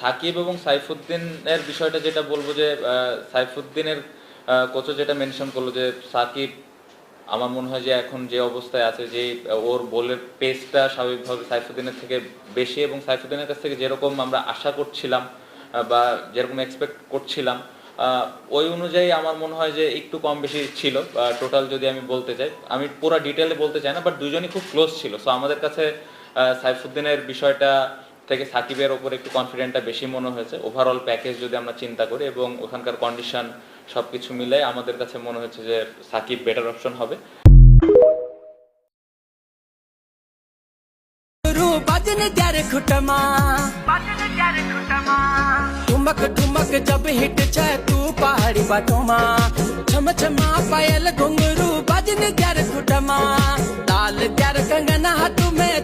সাকিব এবং সাইফুদ্দিনের বিষয়টা যেটা বলবো যে সাইফুদ্দিনের কোচও যেটা মেনশন করলো যে সাকিব আমার মনে হয় যে এখন যে অবস্থায় আছে, যে ওর বলের পেসটা স্বাভাবিকভাবে সাইফুদ্দিনের থেকে বেশি, এবং সাইফুদ্দিনের কাছ থেকে যেরকম আমরা আশা করছিলাম বা যেরকম এক্সপেক্ট করছিলাম ওই অনুযায়ী আমার মনে হয় যে একটু কম বেশি ছিল। টোটাল যদি আমি বলতে চাই, আমি পুরো ডিটেলে বলতে চাই না, বাট দুজনই খুব ক্লোজ ছিল। সো আমাদের কাছে সাইফুদ্দিনের বিষয়টা থেকে সাকিবের ওপর একটু কনফিডেন্টটা বেশি মনে হয়েছে। ওভারঅল প্যাকেজ যদি আমরা চিন্তা করি এবং ওখানকার কন্ডিশন সবকিছু মিলে আমাদের কাছে মনে হচ্ছে যে সাকিব বেটার অপশন হবে। ठुमक ठुमक जब हिट जाए तू पहाड़ी बाटों माँ छम छमा पायल घुंघरू बजन त्यार खुटमा लाल त्यार कंगना हाथ में